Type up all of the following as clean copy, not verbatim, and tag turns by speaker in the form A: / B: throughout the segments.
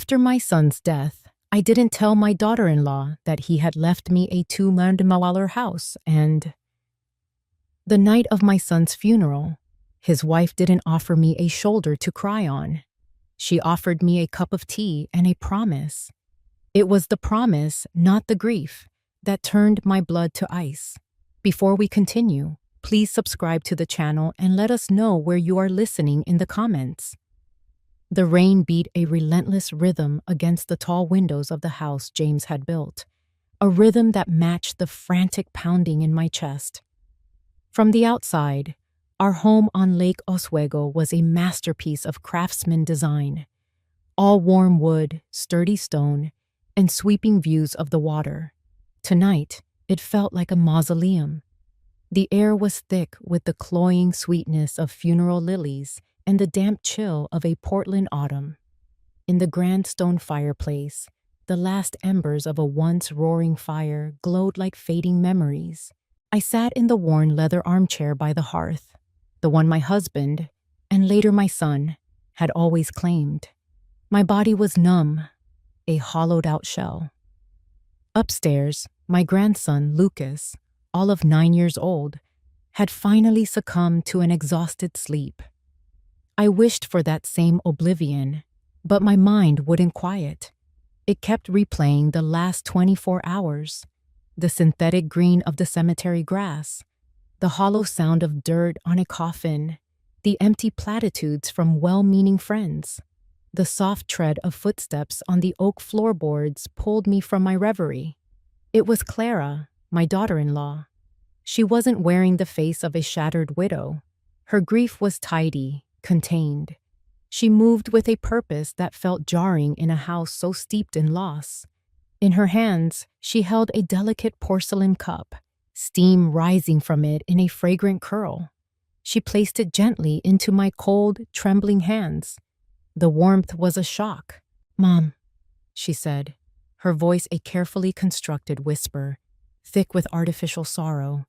A: After my son's death, I didn't tell my daughter-in-law that he had left me a $2 million house, and the night of my son's funeral, his wife didn't offer me a shoulder to cry on. She offered me a cup of tea and a promise. It was the promise, not the grief, that turned my blood to ice. Before we continue, please subscribe to the channel and let us know where you are listening in the comments. The rain beat a relentless rhythm against the tall windows of the house James had built, a rhythm that matched the frantic pounding in my chest. From the outside, our home on Lake Oswego was a masterpiece of craftsman design. All warm wood, sturdy stone, and sweeping views of the water. Tonight, it felt like a mausoleum. The air was thick with the cloying sweetness of funeral lilies and the damp chill of a Portland autumn. In the grand stone fireplace, the last embers of a once roaring fire glowed like fading memories. I sat in the worn leather armchair by the hearth, the one my husband, and later my son, had always claimed. My body was numb, a hollowed-out shell. Upstairs, my grandson, Lucas, all of 9 years old, had finally succumbed to an exhausted sleep. I wished for that same oblivion, but my mind wouldn't quiet. It kept replaying the last 24 hours, the synthetic green of the cemetery grass, the hollow sound of dirt on a coffin, the empty platitudes from well-meaning friends. The soft tread of footsteps on the oak floorboards pulled me from my reverie. It was Clara, my daughter-in-law. She wasn't wearing the face of a shattered widow. Her grief was tidy, contained. She moved with a purpose that felt jarring in a house so steeped in loss. In her hands, she held a delicate porcelain cup, steam rising from it in a fragrant curl. She placed it gently into my cold, trembling hands. The warmth was a shock. "Mom," she said, her voice a carefully constructed whisper, thick with artificial sorrow.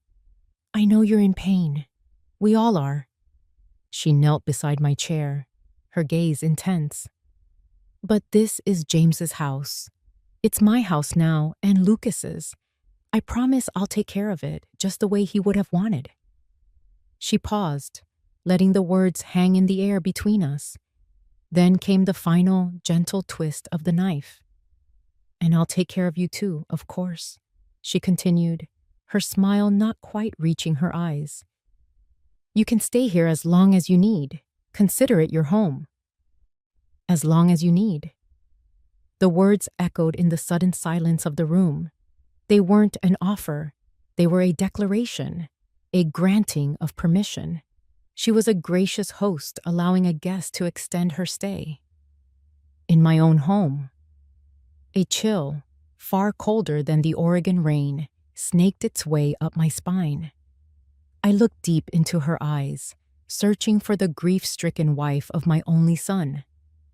A: "I know you're in pain. We all are." She knelt beside my chair, her gaze intense. "But this is James's house. It's my house now and Lucas's. I promise I'll take care of it just the way he would have wanted." She paused, letting the words hang in the air between us. Then came the final, gentle twist of the knife. "And I'll take care of you too, of course," she continued, her smile not quite reaching her eyes. "You can stay here as long as you need. Consider it your home." "As long as you need." The words echoed in the sudden silence of the room. They weren't an offer. They were a declaration, a granting of permission. She was a gracious host allowing a guest to extend her stay. In my own home. A chill, far colder than the Oregon rain, snaked its way up my spine. I looked deep into her eyes, searching for the grief-stricken wife of my only son.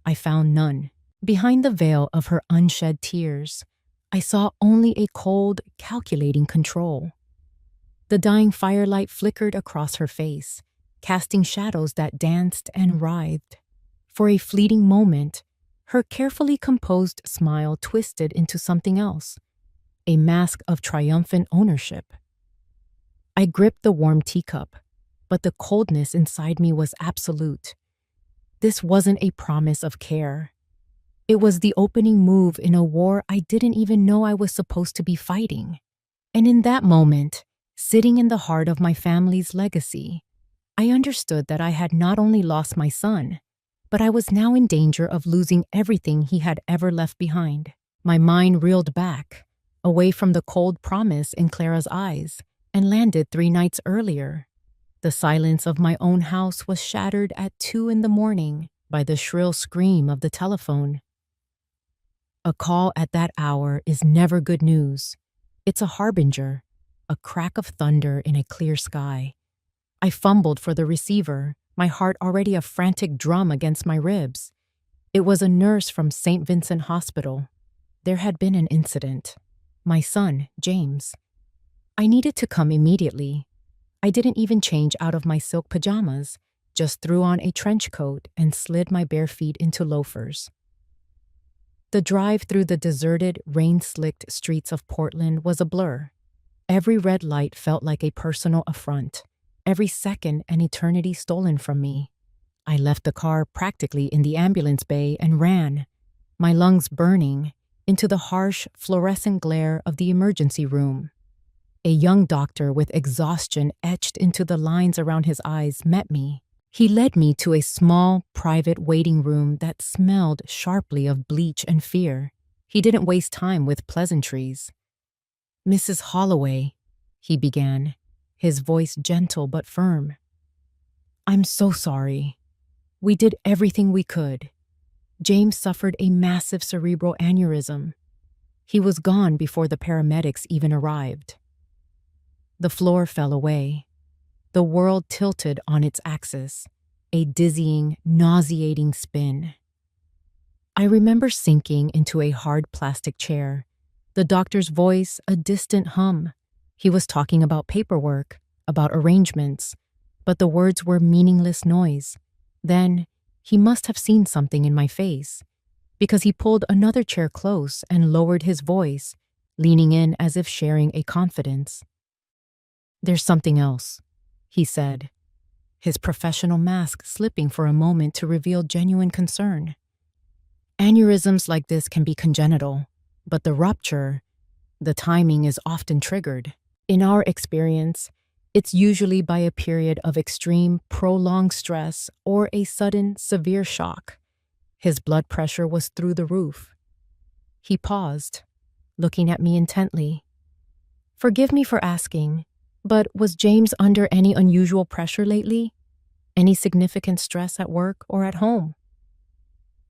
A: I found none. Behind the veil of her unshed tears, I saw only a cold, calculating control. The dying firelight flickered across her face, casting shadows that danced and writhed. For a fleeting moment, her carefully composed smile twisted into something else, a mask of triumphant ownership. I gripped the warm teacup, but the coldness inside me was absolute. This wasn't a promise of care. It was the opening move in a war I didn't even know I was supposed to be fighting. And in that moment, sitting in the heart of my family's legacy, I understood that I had not only lost my son, but I was now in danger of losing everything he had ever left behind. My mind reeled back, away from the cold promise in Clara's eyes, and landed 3 nights earlier. The silence of my own house was shattered at 2 a.m. by the shrill scream of the telephone. A call at that hour is never good news. It's a harbinger, a crack of thunder in a clear sky. I fumbled for the receiver, my heart already a frantic drum against my ribs. It was a nurse from St. Vincent Hospital. There had been an incident. My son, James. I needed to come immediately. I didn't even change out of my silk pajamas, just threw on a trench coat and slid my bare feet into loafers. The drive through the deserted, rain-slicked streets of Portland was a blur. Every red light felt like a personal affront, every second an eternity stolen from me. I left the car practically in the ambulance bay and ran, my lungs burning, into the harsh, fluorescent glare of the emergency room. A young doctor with exhaustion etched into the lines around his eyes met me. He led me to a small, private waiting room that smelled sharply of bleach and fear. He didn't waste time with pleasantries. "Mrs. Holloway," he began, his voice gentle but firm. "I'm so sorry. We did everything we could. James suffered a massive cerebral aneurysm. He was gone before the paramedics even arrived." The floor fell away. The world tilted on its axis, a dizzying, nauseating spin. I remember sinking into a hard plastic chair, the doctor's voice a distant hum. He was talking about paperwork, about arrangements, but the words were meaningless noise. Then, he must have seen something in my face, because he pulled another chair close and lowered his voice, leaning in as if sharing a confidence. "There's something else," he said, his professional mask slipping for a moment to reveal genuine concern. "Aneurysms like this can be congenital, but the rupture, the timing is often triggered. In our experience, it's usually by a period of extreme, prolonged stress or a sudden, severe shock." His blood pressure was through the roof. He paused, looking at me intently. "Forgive me for asking, but was James under any unusual pressure lately? Any significant stress at work or at home?"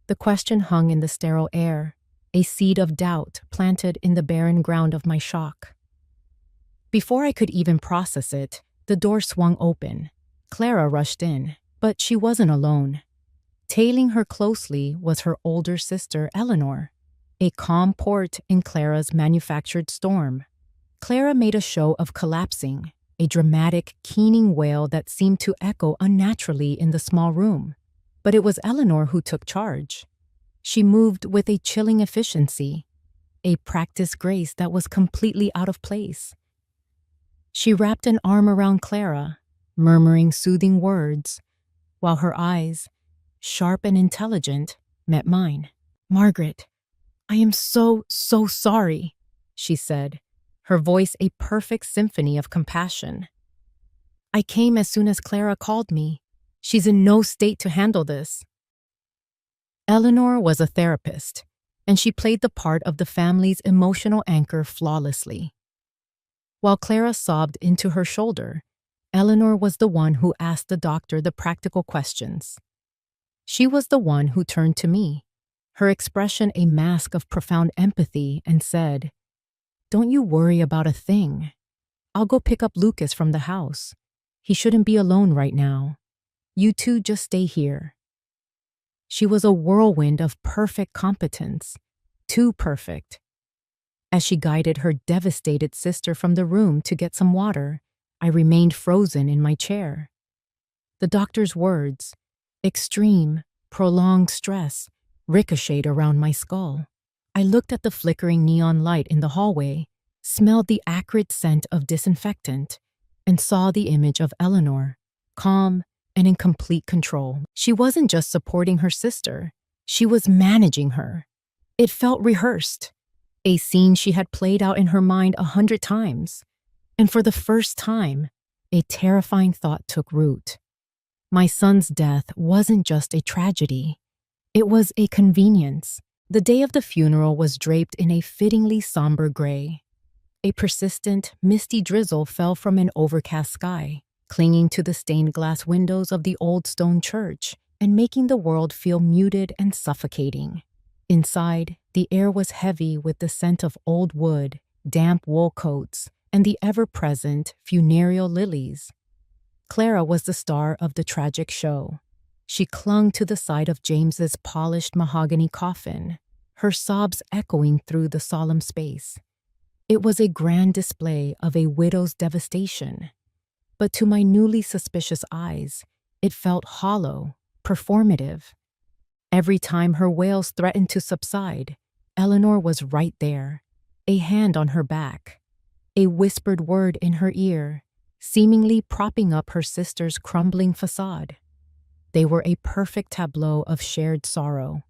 A: The question hung in the sterile air, a seed of doubt planted in the barren ground of my shock. Before I could even process it, the door swung open. Clara rushed in, but she wasn't alone. Tailing her closely was her older sister, Eleanor, a calm port in Clara's manufactured storm. Clara made a show of collapsing, a dramatic, keening wail that seemed to echo unnaturally in the small room. But it was Eleanor who took charge. She moved with a chilling efficiency, a practiced grace that was completely out of place. She wrapped an arm around Clara, murmuring soothing words, while her eyes, sharp and intelligent, met mine. "Margaret, I am so sorry," she said, her voice a perfect symphony of compassion. "I came as soon as Clara called me. She's in no state to handle this." Eleanor was a therapist, and she played the part of the family's emotional anchor flawlessly. While Clara sobbed into her shoulder, Eleanor was the one who asked the doctor the practical questions. She was the one who turned to me, her expression a mask of profound empathy, and said, "Don't you worry about a thing. I'll go pick up Lucas from the house. He shouldn't be alone right now. You two just stay here." She was a whirlwind of perfect competence, too perfect. As she guided her devastated sister from the room to get some water, I remained frozen in my chair. The doctor's words, extreme, prolonged stress, ricocheted around my skull. I looked at the flickering neon light in the hallway, smelled the acrid scent of disinfectant, and saw the image of Eleanor, calm and in complete control. She wasn't just supporting her sister, she was managing her. It felt rehearsed, a scene she had played out in her mind 100 times. And for the first time, a terrifying thought took root. My son's death wasn't just a tragedy. It was a convenience. The day of the funeral was draped in a fittingly somber gray. A persistent, misty drizzle fell from an overcast sky, clinging to the stained glass windows of the old stone church and making the world feel muted and suffocating. Inside, the air was heavy with the scent of old wood, damp wool coats, and the ever-present funereal lilies. Clara was the star of the tragic show. She clung to the side of James's polished mahogany coffin, her sobs echoing through the solemn space. It was a grand display of a widow's devastation. But to my newly suspicious eyes, it felt hollow, performative. Every time her wails threatened to subside, Eleanor was right there, a hand on her back, a whispered word in her ear, seemingly propping up her sister's crumbling facade. They were a perfect tableau of shared sorrow.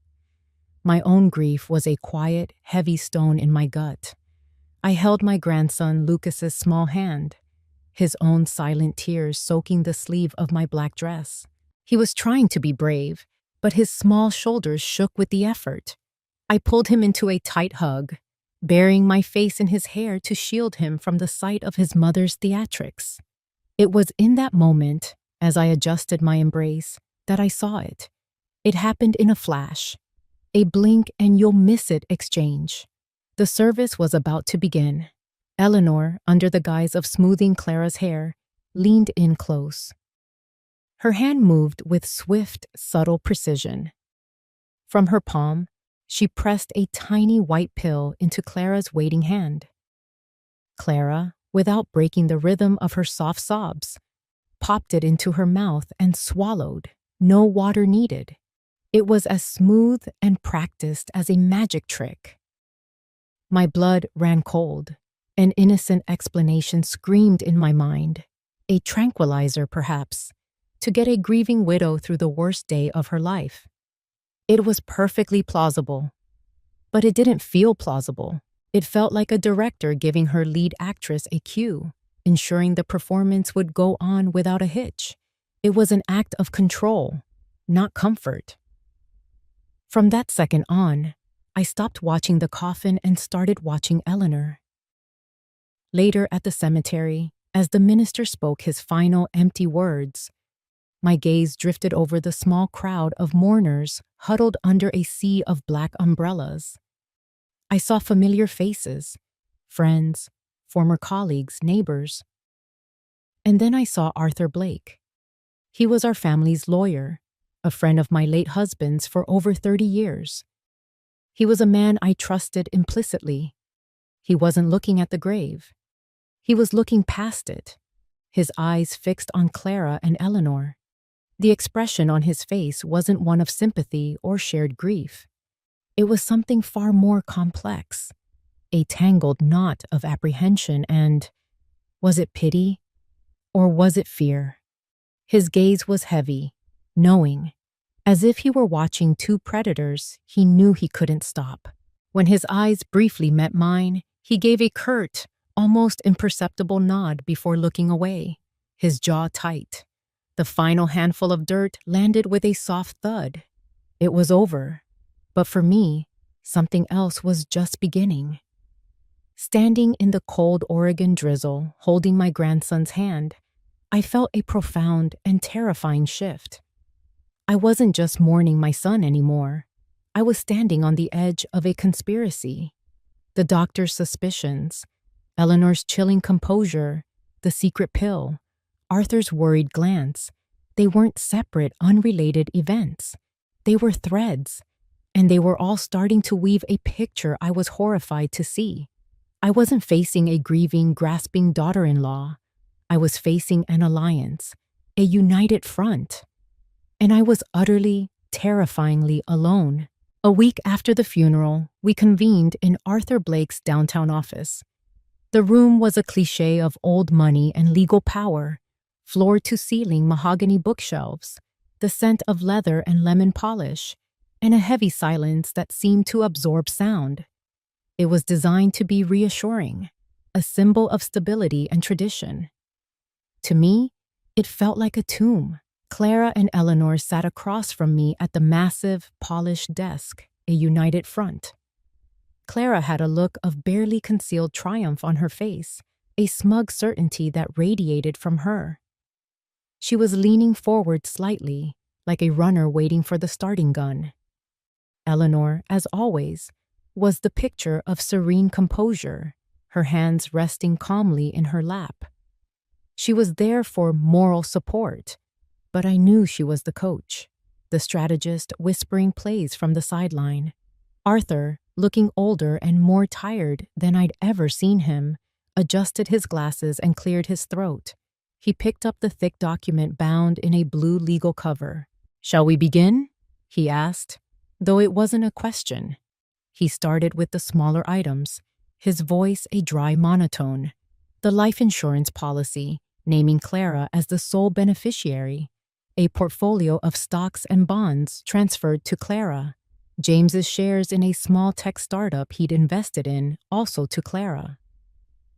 A: My own grief was a quiet, heavy stone in my gut. I held my grandson Lucas's small hand, his own silent tears soaking the sleeve of my black dress. He was trying to be brave, but his small shoulders shook with the effort. I pulled him into a tight hug, burying my face in his hair to shield him from the sight of his mother's theatrics. It was in that moment, as I adjusted my embrace, that I saw it. It happened in a flash, a blink and you'll miss it exchange. The service was about to begin. Eleanor, under the guise of smoothing Clara's hair, leaned in close. Her hand moved with swift, subtle precision. From her palm, she pressed a tiny white pill into Clara's waiting hand. Clara, without breaking the rhythm of her soft sobs, popped it into her mouth and swallowed, no water needed. It was as smooth and practiced as a magic trick. My blood ran cold. An innocent explanation screamed in my mind. A tranquilizer, perhaps, to get a grieving widow through the worst day of her life. It was perfectly plausible, but it didn't feel plausible. It felt like a director giving her lead actress a cue, ensuring the performance would go on without a hitch. It was an act of control, not comfort. From that second on, I stopped watching the coffin and started watching Eleanor. Later at the cemetery, as the minister spoke his final empty words, my gaze drifted over the small crowd of mourners huddled under a sea of black umbrellas. I saw familiar faces, friends, former colleagues, neighbors. And then I saw Arthur Blake. He was our family's lawyer, a friend of my late husband's for over 30 years. He was a man I trusted implicitly. He wasn't looking at the grave. He was looking past it, his eyes fixed on Clara and Eleanor. The expression on his face wasn't one of sympathy or shared grief. It was something far more complex, a tangled knot of apprehension and, was it pity or was it fear? His gaze was heavy, knowing. As if he were watching two predators he knew he couldn't stop. When his eyes briefly met mine, he gave a curt, almost imperceptible nod before looking away, his jaw tight. The final handful of dirt landed with a soft thud. It was over, but for me, something else was just beginning. Standing in the cold Oregon drizzle, holding my grandson's hand, I felt a profound and terrifying shift. I wasn't just mourning my son anymore. I was standing on the edge of a conspiracy. The doctor's suspicions, Eleanor's chilling composure, the secret pill, Arthur's worried glance, they weren't separate, unrelated events. They were threads, and they were all starting to weave a picture I was horrified to see. I wasn't facing a grieving, grasping daughter-in-law. I was facing an alliance, a united front. And I was utterly, terrifyingly alone. A week after the funeral, we convened in Arthur Blake's downtown office. The room was a cliché of old money and legal power, floor-to-ceiling mahogany bookshelves, the scent of leather and lemon polish, and a heavy silence that seemed to absorb sound. It was designed to be reassuring, a symbol of stability and tradition. To me, it felt like a tomb. Clara and Eleanor sat across from me at the massive, polished desk, a united front. Clara had a look of barely concealed triumph on her face, a smug certainty that radiated from her. She was leaning forward slightly, like a runner waiting for the starting gun. Eleanor, as always, was the picture of serene composure, her hands resting calmly in her lap. She was there for moral support, but I knew she was the coach, the strategist whispering plays from the sideline. Arthur, looking older and more tired than I'd ever seen him, adjusted his glasses and cleared his throat. He picked up the thick document bound in a blue legal cover. "Shall we begin?" he asked, though it wasn't a question. He started with the smaller items, his voice a dry monotone. The life insurance policy, naming Clara as the sole beneficiary. A portfolio of stocks and bonds transferred to Clara. James's shares in a small tech startup he'd invested in, also to Clara.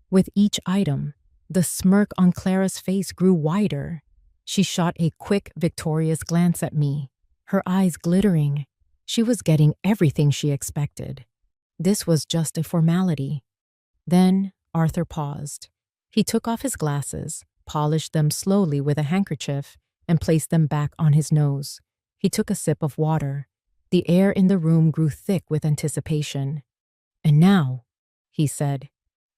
A: With each item, the smirk on Clara's face grew wider. She shot a quick, victorious glance at me, her eyes glittering. She was getting everything she expected. This was just a formality. Then Arthur paused. He took off his glasses, polished them slowly with a handkerchief, and placed them back on his nose. He took a sip of water. The air in the room grew thick with anticipation. "And now," he said,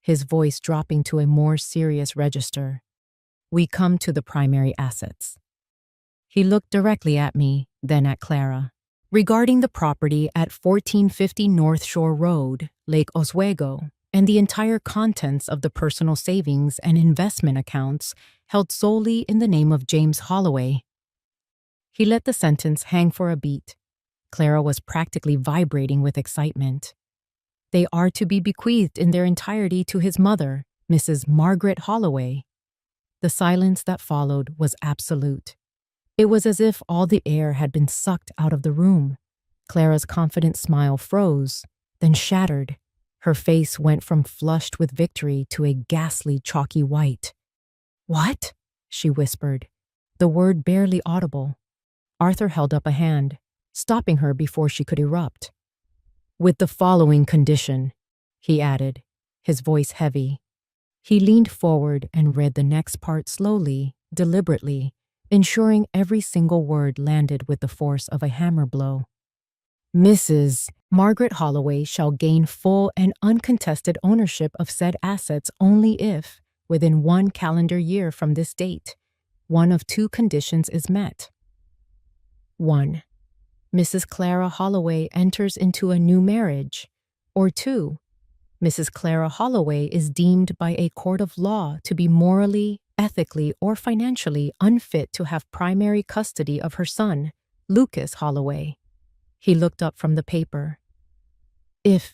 A: his voice dropping to a more serious register, "we come to the primary assets." He looked directly at me, then at Clara. "Regarding the property at 1450 North Shore Road, Lake Oswego, and the entire contents of the personal savings and investment accounts held solely in the name of James Holloway." He let the sentence hang for a beat. Clara was practically vibrating with excitement. "They are to be bequeathed in their entirety to his mother, Mrs. Margaret Holloway." The silence that followed was absolute. It was as if all the air had been sucked out of the room. Clara's confident smile froze, then shattered. Her face went from flushed with victory to a ghastly chalky white. "What?" she whispered, the word barely audible. Arthur held up a hand, stopping her before she could erupt. "With the following condition," he added, his voice heavy. He leaned forward and read the next part slowly, deliberately, ensuring every single word landed with the force of a hammer blow. "Mrs. Margaret Holloway shall gain full and uncontested ownership of said assets only if, within 1 calendar year from this date, one of 2 conditions is met. 1. Mrs. Clara Holloway enters into a new marriage. Or 2. Mrs. Clara Holloway is deemed by a court of law to be morally, ethically, or financially unfit to have primary custody of her son, Lucas Holloway." He looked up from the paper. "If,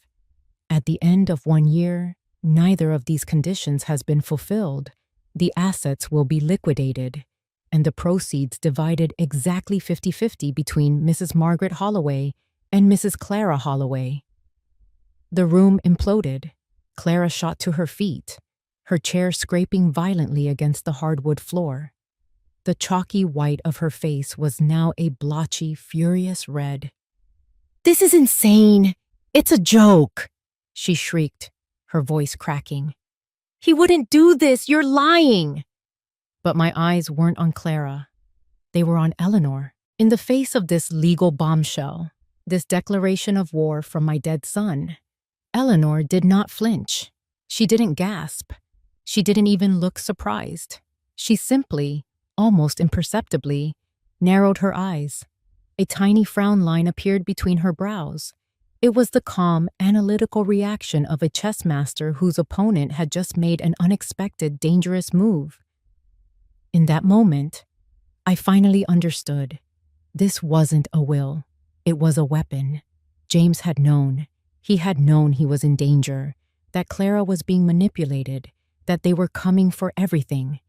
A: at the end of 1 year, neither of these conditions has been fulfilled, the assets will be liquidated, and the proceeds divided exactly 50-50 between Mrs. Margaret Holloway and Mrs. Clara Holloway." The room imploded. Clara shot to her feet, her chair scraping violently against the hardwood floor. The chalky white of her face was now a blotchy, furious red. "This is insane! It's a joke!" she shrieked, her voice cracking. "He wouldn't do this! You're lying!" But my eyes weren't on Clara. They were on Eleanor. In the face of this legal bombshell, this declaration of war from my dead son, Eleanor did not flinch. She didn't gasp. She didn't even look surprised. She simply, almost imperceptibly, narrowed her eyes. A tiny frown line appeared between her brows. It was the calm, analytical reaction of a chess master whose opponent had just made an unexpected, dangerous move. In that moment, I finally understood. This wasn't a will. It was a weapon. James had known. He had known he was in danger, that Clara was being manipulated, that they were coming for everything.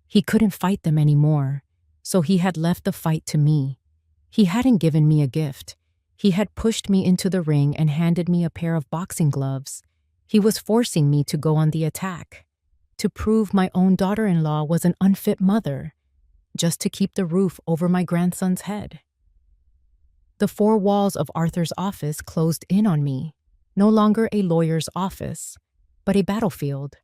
A: He couldn't fight them anymore, so he had left the fight to me. He hadn't given me a gift. He had pushed me into the ring and handed me a pair of boxing gloves. He was forcing me to go on the attack, to prove my own daughter-in-law was an unfit mother, just to keep the roof over my grandson's head. The 4 walls of Arthur's office closed in on me, no longer a lawyer's office, but a battlefield.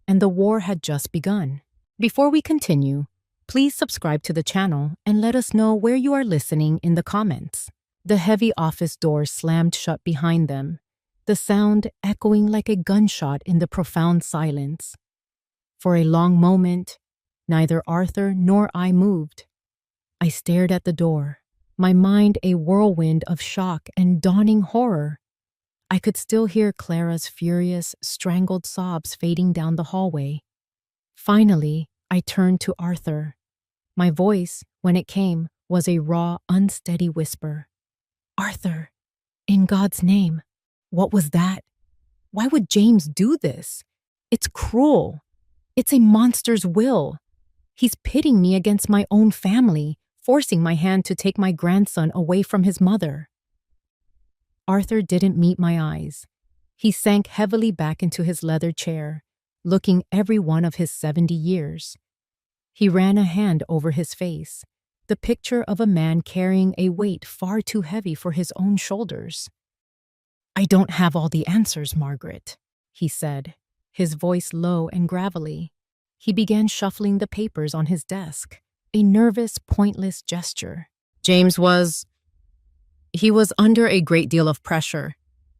A: And the war had just begun. Before we continue, please subscribe to the channel and let us know where you are listening in the comments. The heavy office door slammed shut behind them, the sound echoing like a gunshot in the profound silence. For a long moment, neither Arthur nor I moved. I stared at the door, my mind a whirlwind of shock and dawning horror. I could still hear Clara's furious, strangled sobs fading down the hallway. Finally, I turned to Arthur. My voice, when it came, was a raw, unsteady whisper. "Arthur, in God's name, What was that? Why would James do this? It's cruel. It's a monster's will. He's pitting me against my own family, forcing my hand to take my grandson away from his mother. Arthur didn't meet my eyes. He sank heavily back into his leather chair, looking every one of his 70 years. He ran a hand over his face, the picture of a man carrying a weight far too heavy for his own shoulders. "I don't have all the answers, Margaret," he said, his voice low and gravelly. He began shuffling the papers on his desk, a nervous, pointless gesture. He was under a great deal of pressure.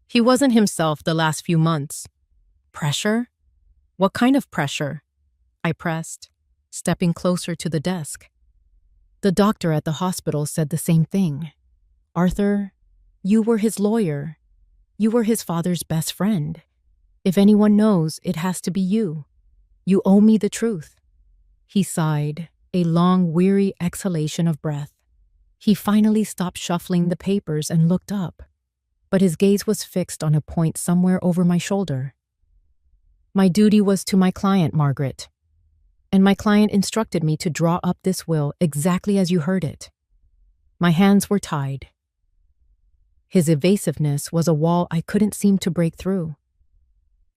A: He wasn't himself the last few months. Pressure? What kind of pressure? I pressed, stepping closer to the desk. The doctor at the hospital said the same thing. "Arthur, you were his lawyer. You were his father's best friend. If anyone knows, it has to be you. You owe me the truth." He sighed, a long, weary exhalation of breath. He finally stopped shuffling the papers and looked up, but his gaze was fixed on a point somewhere over my shoulder. "My duty was to my client, Margaret, and my client instructed me to draw up this will exactly as you heard it. My hands were tied." His evasiveness was a wall I couldn't seem to break through.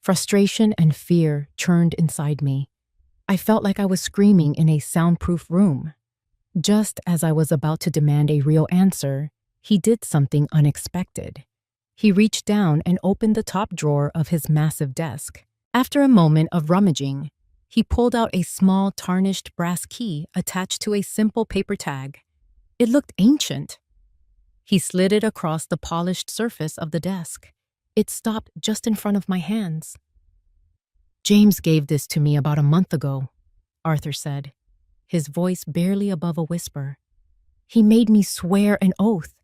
A: Frustration and fear churned inside me. I felt like I was screaming in a soundproof room. Just as I was about to demand a real answer, he did something unexpected. He reached down and opened the top drawer of his massive desk. After a moment of rummaging, he pulled out a small tarnished brass key attached to a simple paper tag. It looked ancient. He slid it across the polished surface of the desk. It stopped just in front of my hands. "James gave this to me about a month ago," Arthur said, his voice barely above a whisper. "He made me swear an oath.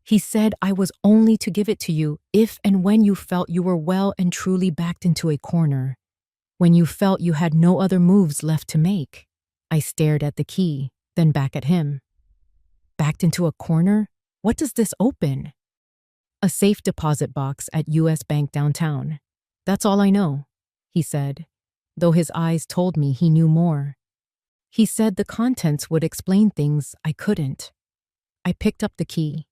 A: He said I was only to give it to you if and when you felt you were well and truly backed into a corner, when you felt you had no other moves left to make." I stared at the key, then back at him. "Backed into a corner? What does this open?" "A safe deposit box at U.S. Bank downtown. That's all I know," he said, though his eyes told me he knew more. He said the contents would explain things I couldn't. I picked up the key.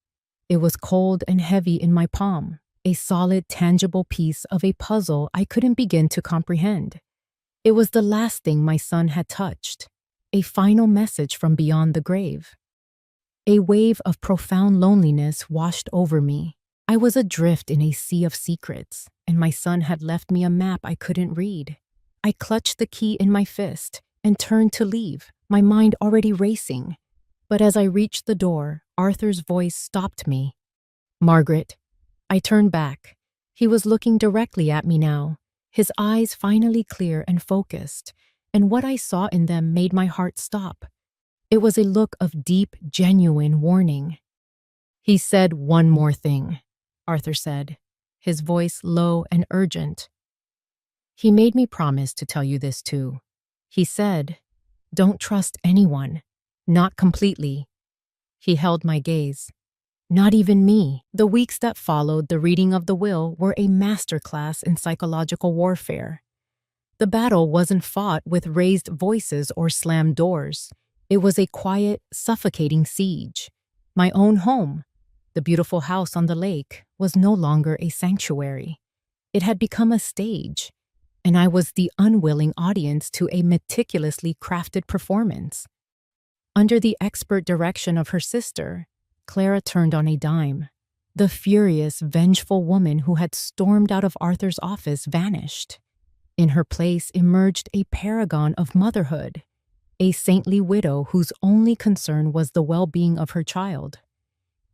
A: It was cold and heavy in my palm, a solid, tangible piece of a puzzle I couldn't begin to comprehend. It was the last thing my son had touched, a final message from beyond the grave. A wave of profound loneliness washed over me. I was adrift in a sea of secrets, and my son had left me a map I couldn't read. I clutched the key in my fist and turned to leave, my mind already racing. But as I reached the door, Arthur's voice stopped me. "Margaret." I turned back. He was looking directly at me now, his eyes finally clear and focused, and what I saw in them made my heart stop. It was a look of deep, genuine warning. "He said one more thing," Arthur said, his voice low and urgent. "He made me promise to tell you this too. He said, don't trust anyone, not completely." He held my gaze. "Not even me." The weeks that followed the reading of the will were a masterclass in psychological warfare. The battle wasn't fought with raised voices or slammed doors. It was a quiet, suffocating siege. My own home, the beautiful house on the lake, was no longer a sanctuary. It had become a stage, and I was the unwilling audience to a meticulously crafted performance. Under the expert direction of her sister, Clara turned on a dime. The furious, vengeful woman who had stormed out of Arthur's office vanished. In her place emerged a paragon of motherhood, a saintly widow whose only concern was the well-being of her child.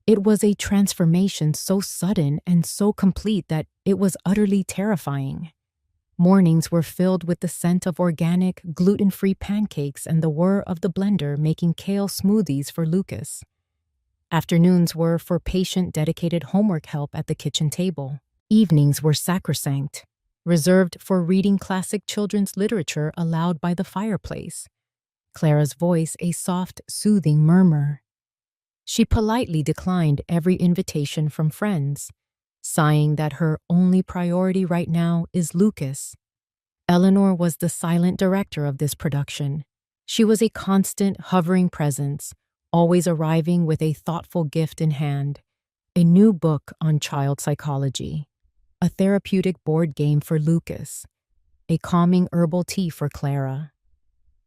A: It was a transformation so sudden and so complete that it was utterly terrifying. Mornings were filled with the scent of organic, gluten-free pancakes and the whir of the blender making kale smoothies for Lucas. Afternoons were for patient, dedicated homework help at the kitchen table. Evenings were sacrosanct, reserved for reading classic children's literature aloud by the fireplace. Clara's voice a soft, soothing murmur. She politely declined every invitation from friends, sighing that her only priority right now is Lucas. Eleanor was the silent director of this production. She was a constant, hovering presence, always arriving with a thoughtful gift in hand, a new book on child psychology, a therapeutic board game for Lucas, a calming herbal tea for Clara.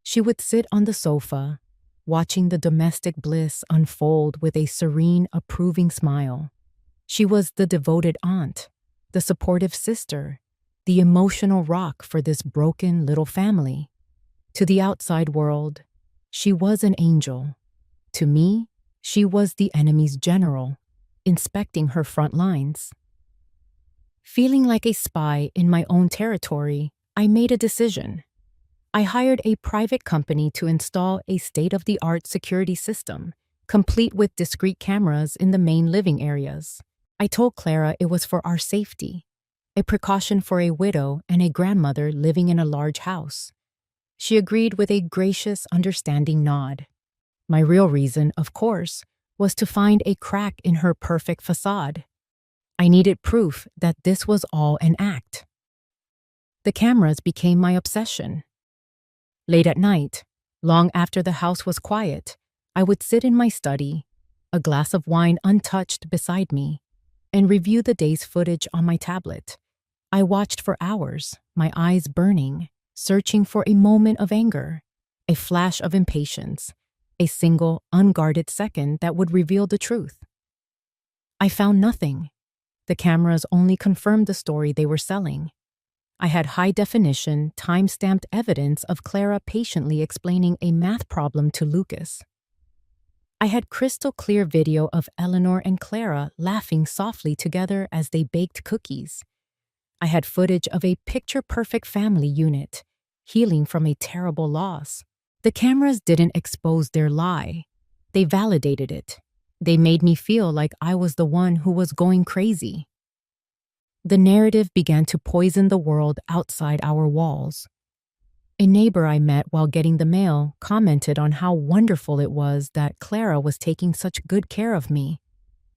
A: She would sit on the sofa, watching the domestic bliss unfold with a serene, approving smile. She was the devoted aunt, the supportive sister, the emotional rock for this broken little family. To the outside world, she was an angel. To me, she was the enemy's general, inspecting her front lines. Feeling like a spy in my own territory, I made a decision. I hired a private company to install a state-of-the-art security system, complete with discrete cameras in the main living areas. I told Clara it was for our safety, a precaution for a widow and a grandmother living in a large house. She agreed with a gracious, understanding nod. My real reason, of course, was to find a crack in her perfect facade. I needed proof that this was all an act. The cameras became my obsession. Late at night, long after the house was quiet, I would sit in my study, a glass of wine untouched beside me, and review the day's footage on my tablet. I watched for hours, my eyes burning, searching for a moment of anger, a flash of impatience, a single, unguarded second that would reveal the truth. I found nothing. The cameras only confirmed the story they were selling. I had high-definition, time-stamped evidence of Clara patiently explaining a math problem to Lucas. I had crystal-clear video of Eleanor and Clara laughing softly together as they baked cookies. I had footage of a picture-perfect family unit, healing from a terrible loss. The cameras didn't expose their lie. They validated it. They made me feel like I was the one who was going crazy. The narrative began to poison the world outside our walls. A neighbor I met while getting the mail commented on how wonderful it was that Clara was taking such good care of me.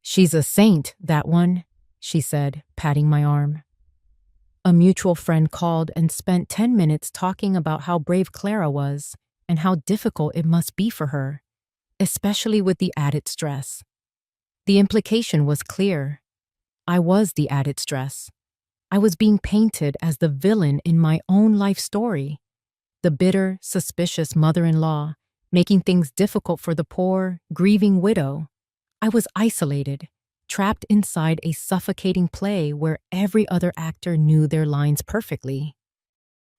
A: "She's a saint, that one," she said, patting my arm. A mutual friend called and spent 10 minutes talking about how brave Clara was and how difficult it must be for her, especially with the added stress. The implication was clear. I was the added stress. I was being painted as the villain in my own life story, the bitter, suspicious mother-in-law, making things difficult for the poor, grieving widow. I was isolated, trapped inside a suffocating play where every other actor knew their lines perfectly.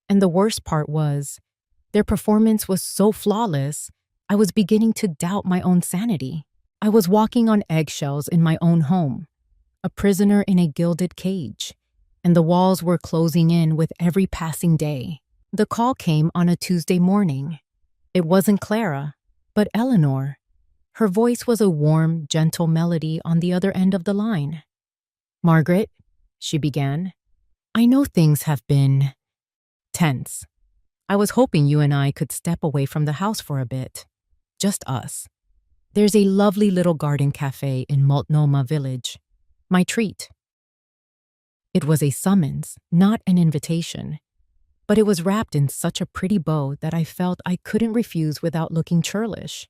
A: And the worst part was, their performance was so flawless, I was beginning to doubt my own sanity. I was walking on eggshells in my own home, a prisoner in a gilded cage, and the walls were closing in with every passing day. The call came on a Tuesday morning. It wasn't Clara, but Eleanor. Her voice was a warm, gentle melody on the other end of the line. "Margaret," she began, "I know things have been tense. I was hoping you and I could step away from the house for a bit. Just us. There's a lovely little garden cafe in Multnomah Village. My treat." It was a summons, not an invitation, but it was wrapped in such a pretty bow that I felt I couldn't refuse without looking churlish.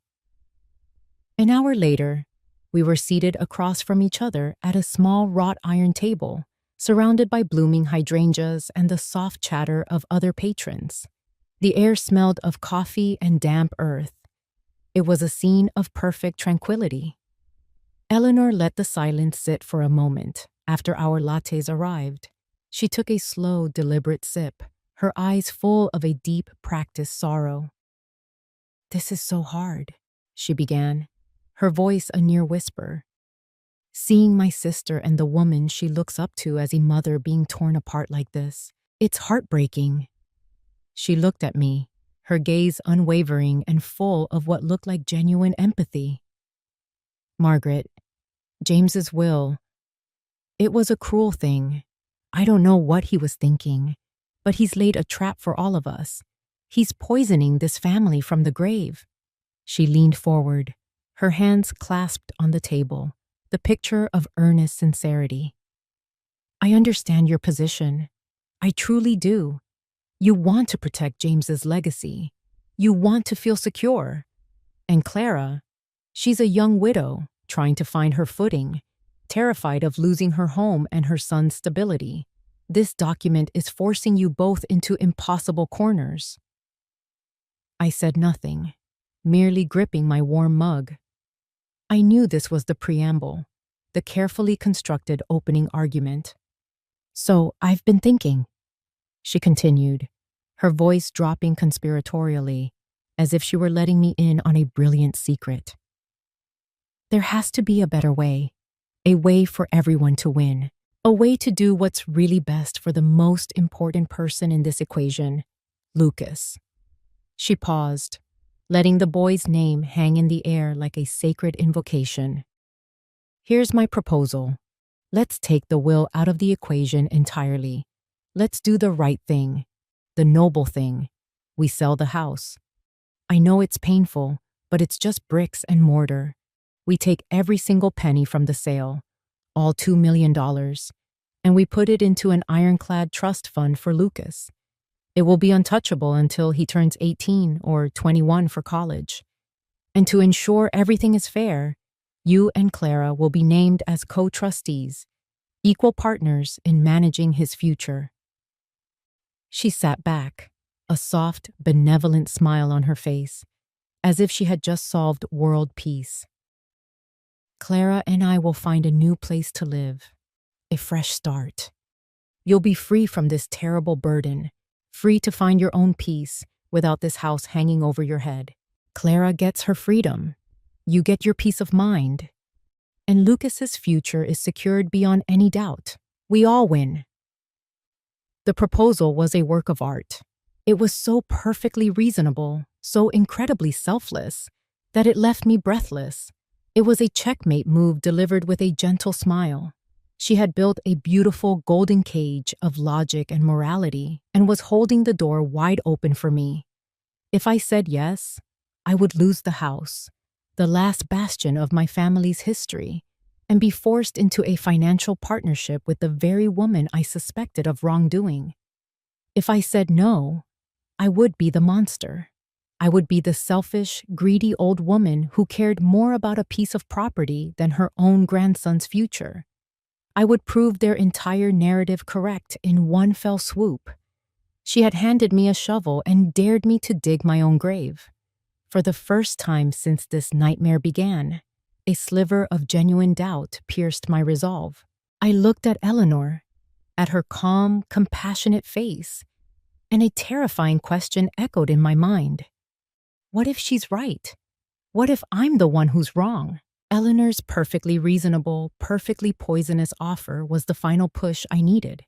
A: An hour later, we were seated across from each other at a small wrought iron table, surrounded by blooming hydrangeas and the soft chatter of other patrons. The air smelled of coffee and damp earth. It was a scene of perfect tranquility. Eleanor let the silence sit for a moment after our lattes arrived. She took a slow, deliberate sip, her eyes full of a deep, practiced sorrow. "This is so hard," she began, her voice a near whisper. "Seeing my sister and the woman she looks up to as a mother being torn apart like this, it's heartbreaking." She looked at me, her gaze unwavering and full of what looked like genuine empathy. "Margaret, James's will, it was a cruel thing. I don't know what he was thinking, but he's laid a trap for all of us. He's poisoning this family from the grave." She leaned forward, her hands clasped on the table, the picture of earnest sincerity. I understand your position. I truly do. You want to protect James's legacy. You want to feel secure. And Clara, she's a young widow trying to find her footing, terrified of losing her home and her son's stability. This document is forcing you both into impossible corners. I said nothing, merely gripping my warm mug. I knew this was the preamble, the carefully constructed opening argument. So I've been thinking, she continued, her voice dropping conspiratorially, as if she were letting me in on a brilliant secret. There has to be a better way, a way for everyone to win, a way to do what's really best for the most important person in this equation, Lucas. She paused, letting the boy's name hang in the air like a sacred invocation. Here's my proposal. Let's take the will out of the equation entirely. Let's do the right thing, the noble thing. We sell the house. I know it's painful, but it's just bricks and mortar. We take every single penny from the sale, all $2 million, and we put it into an ironclad trust fund for Lucas. It will be untouchable until he turns 18 or 21 for college. And to ensure everything is fair, you and Clara will be named as co-trustees, equal partners in managing his future. She sat back, a soft, benevolent smile on her face, as if she had just solved world peace. Clara and I will find a new place to live, a fresh start. You'll be free from this terrible burden, free to find your own peace without this house hanging over your head. Clara gets her freedom. You get your peace of mind. And Lucas's future is secured beyond any doubt. We all win. The proposal was a work of art. It was so perfectly reasonable, so incredibly selfless, that it left me breathless. It was a checkmate move delivered with a gentle smile. She had built a beautiful golden cage of logic and morality and was holding the door wide open for me. If I said yes, I would lose the house, the last bastion of my family's history, and be forced into a financial partnership with the very woman I suspected of wrongdoing. If I said no, I would be the monster. I would be the selfish, greedy old woman who cared more about a piece of property than her own grandson's future. I would prove their entire narrative correct in one fell swoop. She had handed me a shovel and dared me to dig my own grave. For the first time since this nightmare began, a sliver of genuine doubt pierced my resolve. I looked at Eleanor, at her calm, compassionate face, and a terrifying question echoed in my mind. What if she's right? What if I'm the one who's wrong? Eleanor's perfectly reasonable, perfectly poisonous offer was the final push I needed.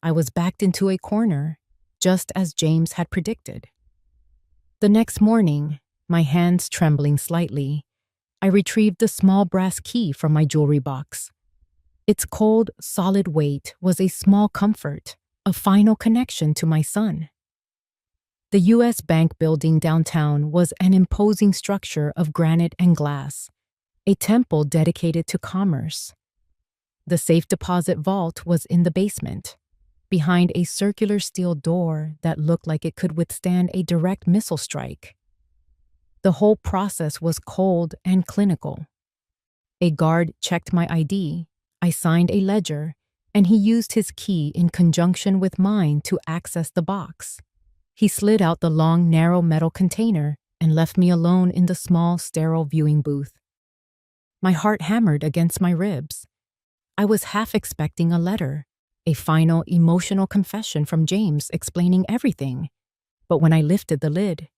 A: I was backed into a corner, just as James had predicted. The next morning, my hands trembling slightly, I retrieved the small brass key from my jewelry box. Its cold, solid weight was a small comfort, a final connection to my son. The U.S. Bank building downtown was an imposing structure of granite and glass, a temple dedicated to commerce. The safe deposit vault was in the basement, behind a circular steel door that looked like it could withstand a direct missile strike. The whole process was cold and clinical. A guard checked my ID, I signed a ledger, and he used his key in conjunction with mine to access the box. He slid out the long, narrow metal container and left me alone in the small, sterile viewing booth. My heart hammered against my ribs. I was half expecting a letter, a final emotional confession from James explaining everything. But when I lifted the lid,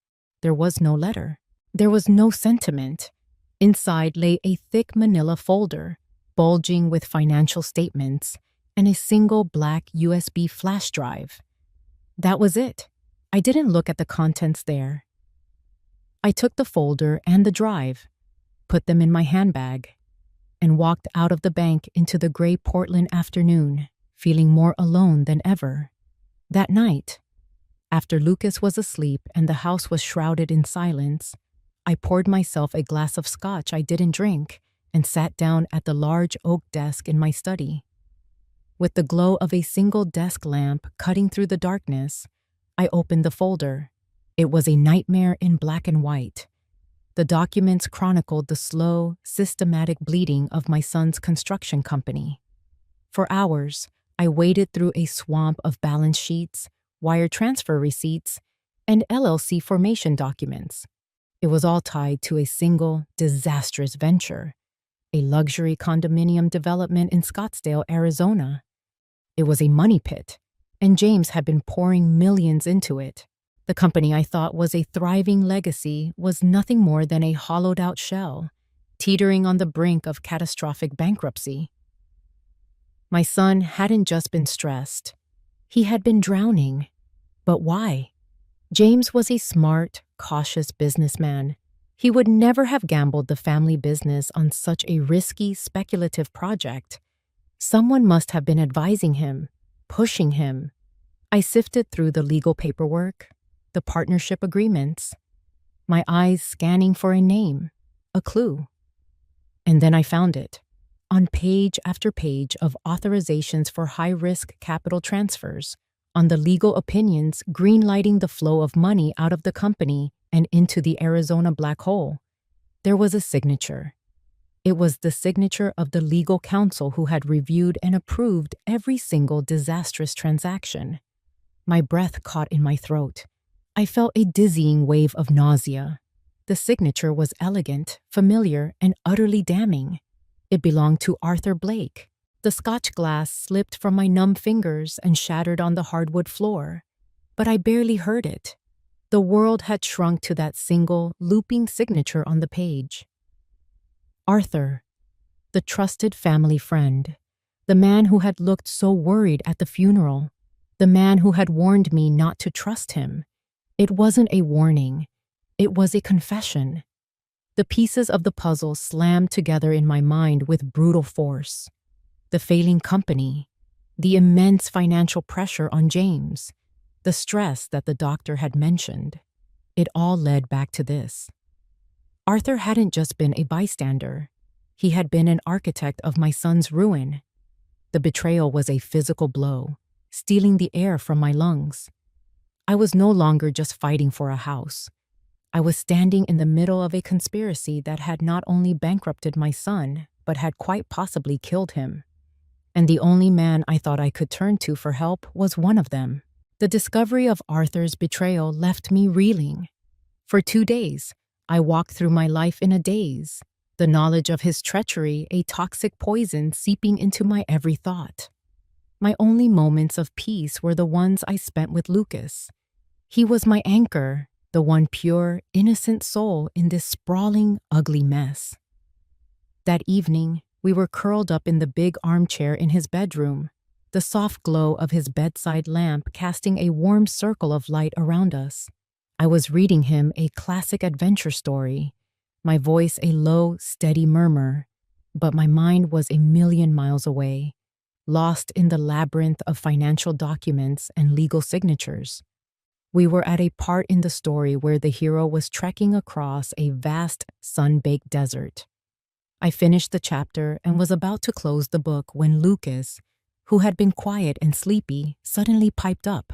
A: there was no letter. There was no sentiment. Inside lay a thick manila folder, bulging with financial statements, and a single black USB flash drive. That was it. I didn't look at the contents there. I took the folder and the drive, put them in my handbag, and walked out of the bank into the gray Portland afternoon, feeling more alone than ever. That night, after Lucas was asleep and the house was shrouded in silence, I poured myself a glass of scotch I didn't drink and sat down at the large oak desk in my study. With the glow of a single desk lamp cutting through the darkness, I opened the folder. It was a nightmare in black and white. The documents chronicled the slow, systematic bleeding of my son's construction company. For hours, I waded through a swamp of balance sheets, wire transfer receipts, and LLC formation documents. It was all tied to a single, disastrous venture, a luxury condominium development in Scottsdale, Arizona. It was a money pit, and James had been pouring millions into it. The company I thought was a thriving legacy was nothing more than a hollowed-out shell, teetering on the brink of catastrophic bankruptcy. My son hadn't just been stressed. He had been drowning. But why? James was a smart, cautious businessman. He would never have gambled the family business on such a risky, speculative project. Someone must have been advising him, pushing him. I sifted through the legal paperwork, the partnership agreements, my eyes scanning for a name, a clue. And then I found it, on page after page of authorizations for high-risk capital transfers, on the legal opinions greenlighting the flow of money out of the company and into the Arizona black hole. There was a signature. It was the signature of the legal counsel who had reviewed and approved every single disastrous transaction. My breath caught in my throat. I felt a dizzying wave of nausea. The signature was elegant, familiar, and utterly damning. It belonged to Arthur Blake. The Scotch glass slipped from my numb fingers and shattered on the hardwood floor. But I barely heard it. The world had shrunk to that single, looping signature on the page. Arthur, the trusted family friend, the man who had looked so worried at the funeral, the man who had warned me not to trust him. It wasn't a warning. It was a confession. The pieces of the puzzle slammed together in my mind with brutal force. The failing company, the immense financial pressure on James, the stress that the doctor had mentioned. It all led back to this. Arthur hadn't just been a bystander. He had been an architect of my son's ruin. The betrayal was a physical blow, stealing the air from my lungs. I was no longer just fighting for a house. I was standing in the middle of a conspiracy that had not only bankrupted my son, but had quite possibly killed him. And the only man I thought I could turn to for help was one of them. The discovery of Arthur's betrayal left me reeling. For 2 days, I walked through my life in a daze, the knowledge of his treachery a toxic poison seeping into my every thought. My only moments of peace were the ones I spent with Lucas. He was my anchor, the one pure, innocent soul in this sprawling, ugly mess. That evening, we were curled up in the big armchair in his bedroom, the soft glow of his bedside lamp casting a warm circle of light around us. I was reading him a classic adventure story, my voice a low, steady murmur, but my mind was a million miles away, lost in the labyrinth of financial documents and legal signatures. We were at a part in the story where the hero was trekking across a vast, sun-baked desert. I finished the chapter and was about to close the book when Lucas, who had been quiet and sleepy, suddenly piped up.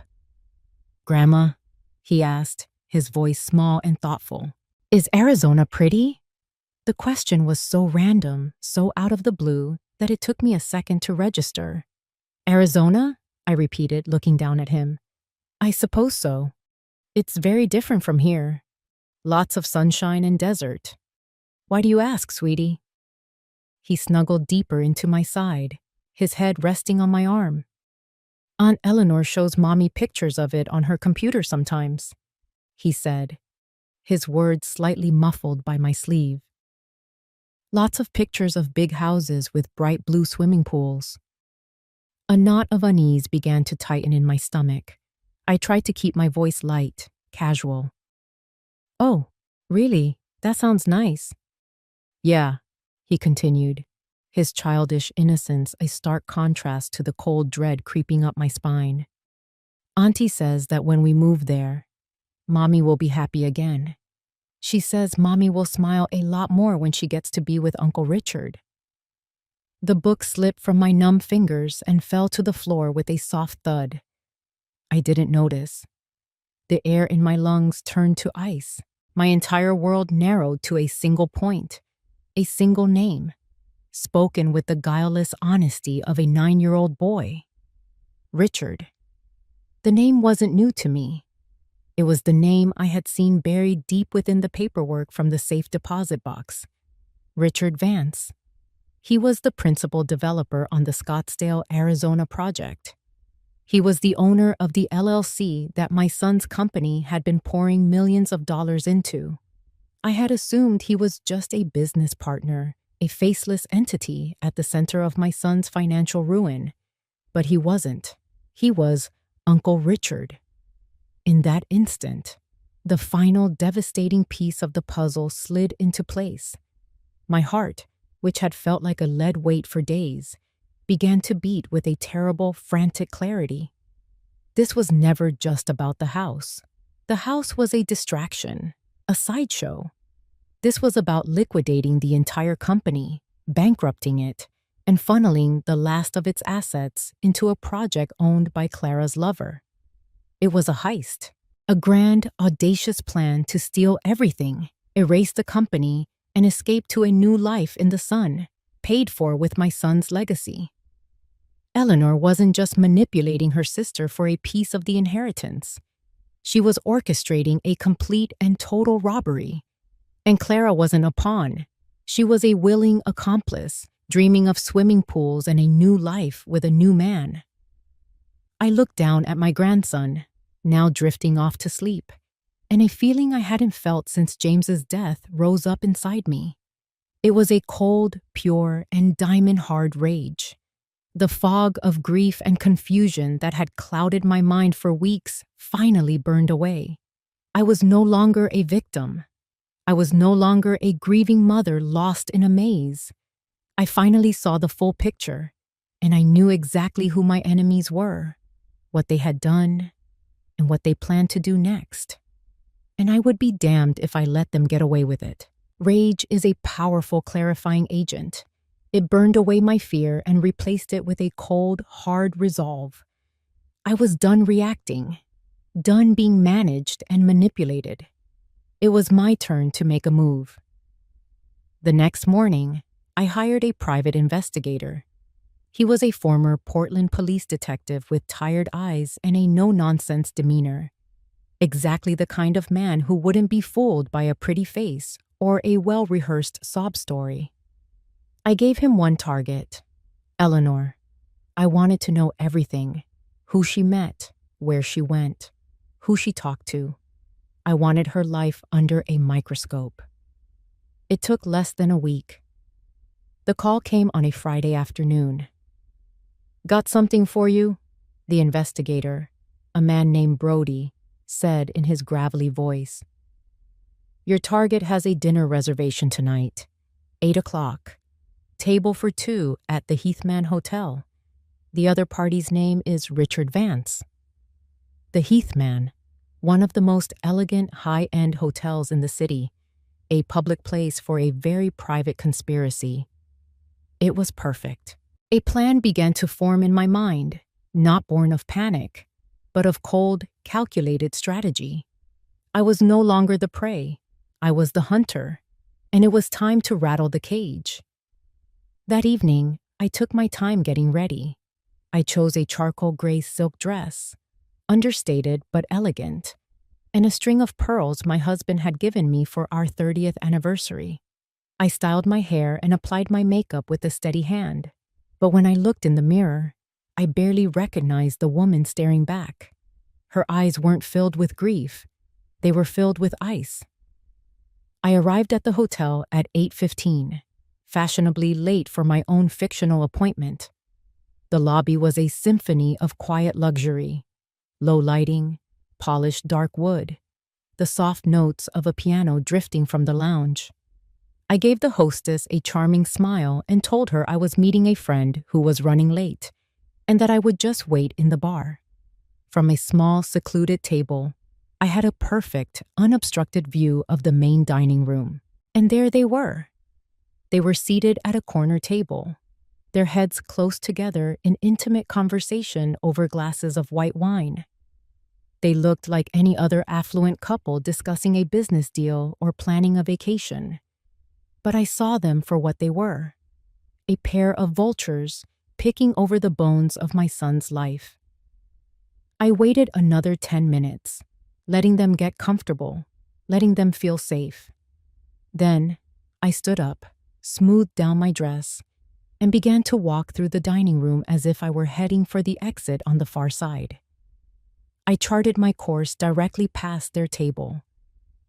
A: "Grandma," he asked, his voice small and thoughtful, "is Arizona pretty?" The question was so random, so out of the blue, that it took me a second to register. "Arizona?" I repeated, looking down at him. "I suppose so. It's very different from here. Lots of sunshine and desert. Why do you ask, sweetie?" He snuggled deeper into my side, his head resting on my arm. "Aunt Eleanor shows Mommy pictures of it on her computer sometimes," he said, his words slightly muffled by my sleeve. "Lots of pictures of big houses with bright blue swimming pools." A knot of unease began to tighten in my stomach. I tried to keep my voice light, casual. "Oh, really? That sounds nice." "Yeah," he continued, his childish innocence a stark contrast to the cold dread creeping up my spine. "Auntie says that when we move there, Mommy will be happy again. She says Mommy will smile a lot more when she gets to be with Uncle Richard." The book slipped from my numb fingers and fell to the floor with a soft thud. I didn't notice. The air in my lungs turned to ice. My entire world narrowed to a single point, a single name, spoken with the guileless honesty of a 9-year-old boy. Richard. The name wasn't new to me. It was the name I had seen buried deep within the paperwork from the safe deposit box. Richard Vance. He was the principal developer on the Scottsdale, Arizona project. He was the owner of the LLC that my son's company had been pouring millions of dollars into. I had assumed he was just a business partner, a faceless entity at the center of my son's financial ruin. But he wasn't. He was Uncle Richard. In that instant, the final devastating piece of the puzzle slid into place. My heart, which had felt like a lead weight for days, began to beat with a terrible, frantic clarity. This was never just about the house. The house was a distraction, a sideshow. This was about liquidating the entire company, bankrupting it, and funneling the last of its assets into a project owned by Clara's lover. It was a heist, a grand, audacious plan to steal everything, erase the company, and escape to a new life in the sun, paid for with my son's legacy. Eleanor wasn't just manipulating her sister for a piece of the inheritance. She was orchestrating a complete and total robbery. And Clara wasn't a pawn. She was a willing accomplice, dreaming of swimming pools and a new life with a new man. I looked down at my grandson, now drifting off to sleep, and a feeling I hadn't felt since James's death rose up inside me. It was a cold, pure, and diamond-hard rage. The fog of grief and confusion that had clouded my mind for weeks finally burned away. I was no longer a victim. I was no longer a grieving mother lost in a maze. I finally saw the full picture, and I knew exactly who my enemies were, what they had done, and what they planned to do next. And I would be damned if I let them get away with it. Rage is a powerful clarifying agent. It burned away my fear and replaced it with a cold, hard resolve. I was done reacting, done being managed and manipulated. It was my turn to make a move. The next morning, I hired a private investigator. He was a former Portland police detective with tired eyes and a no-nonsense demeanor. Exactly the kind of man who wouldn't be fooled by a pretty face or a well-rehearsed sob story. I gave him one target, Eleanor. I wanted to know everything: who she met, where she went, who she talked to. I wanted her life under a microscope. It took less than a week. The call came on a Friday afternoon. "Got something for you?" the investigator, a man named Brody, said in his gravelly voice. "Your target has a dinner reservation tonight, 8 o'clock. Table for 2 at the Heathman Hotel. The other party's name is Richard Vance." The Heathman, one of the most elegant high-end hotels in the city, a public place for a very private conspiracy. It was perfect. A plan began to form in my mind, not born of panic, but of cold, calculated strategy. I was no longer the prey. I was the hunter, and it was time to rattle the cage. That evening, I took my time getting ready. I chose a charcoal gray silk dress, understated but elegant, and a string of pearls my husband had given me for our 30th anniversary. I styled my hair and applied my makeup with a steady hand, but when I looked in the mirror, I barely recognized the woman staring back. Her eyes weren't filled with grief. They were filled with ice. I arrived at the hotel at 8:15. Fashionably late for my own fictional appointment. The lobby was a symphony of quiet luxury: low lighting, polished dark wood, the soft notes of a piano drifting from the lounge. I gave the hostess a charming smile and told her I was meeting a friend who was running late, and that I would just wait in the bar. From a small, secluded table, I had a perfect, unobstructed view of the main dining room. And there they were. They were seated at a corner table. their heads close together in intimate conversation over glasses of white wine. They looked like any other affluent couple discussing a business deal or planning a vacation. But I saw them for what they were, a pair of vultures picking over the bones of my son's life. I waited another 10 minutes, letting them get comfortable, letting them feel safe. Then, I stood up, smoothed down my dress, and began to walk through the dining room as if I were heading for the exit on the far side. I charted my course directly past their table.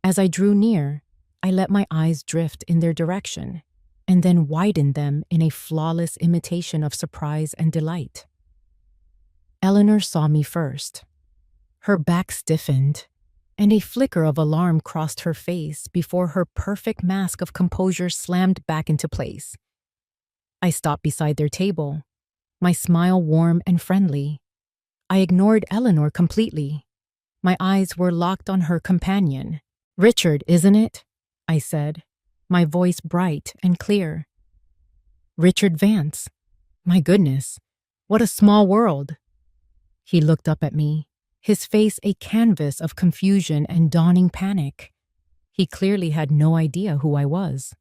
A: As I drew near, I let my eyes drift in their direction, and then widened them in a flawless imitation of surprise and delight. Eleanor saw me first. Her back stiffened, and a flicker of alarm crossed her face before her perfect mask of composure slammed back into place. I stopped beside their table, my smile warm and friendly. I ignored Eleanor completely. My eyes were locked on her companion. "Richard, isn't it?" I said, my voice bright and clear. "Richard Vance. My goodness, what a small world." He looked up at me, his face a canvas of confusion and dawning panic. He clearly had no idea who I was.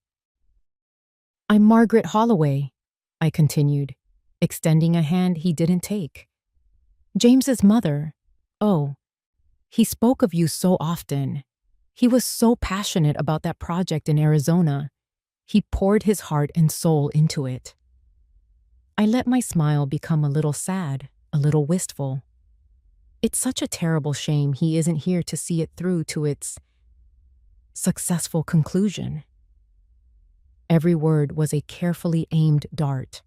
A: "I'm Margaret Holloway," I continued, extending a hand he didn't take. "James's mother. Oh, he spoke of you so often. He was so passionate about that project in Arizona. He poured his heart and soul into it." I let my smile become a little sad, a little wistful. It's such a terrible shame he isn't here to see it through to its successful conclusion. Every word was a carefully aimed dart.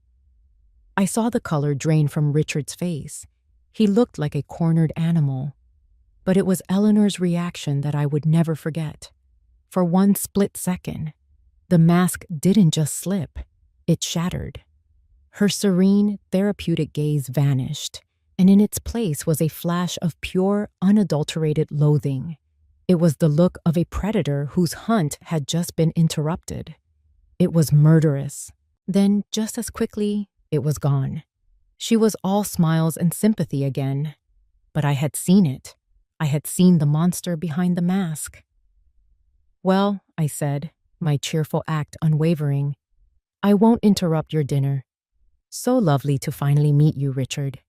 A: I saw the color drain from Richard's face. He looked like a cornered animal. But it was Eleanor's reaction that I would never forget. For one split second, the mask didn't just slip, it shattered. Her serene, therapeutic gaze vanished, and in its place was a flash of pure, unadulterated loathing. It was the look of a predator whose hunt had just been interrupted. It was murderous. Then, just as quickly, it was gone. She was all smiles and sympathy again. But I had seen it. I had seen the monster behind the mask. "Well," I said, my cheerful act unwavering, "I won't interrupt your dinner. So lovely to finally meet you, Richard."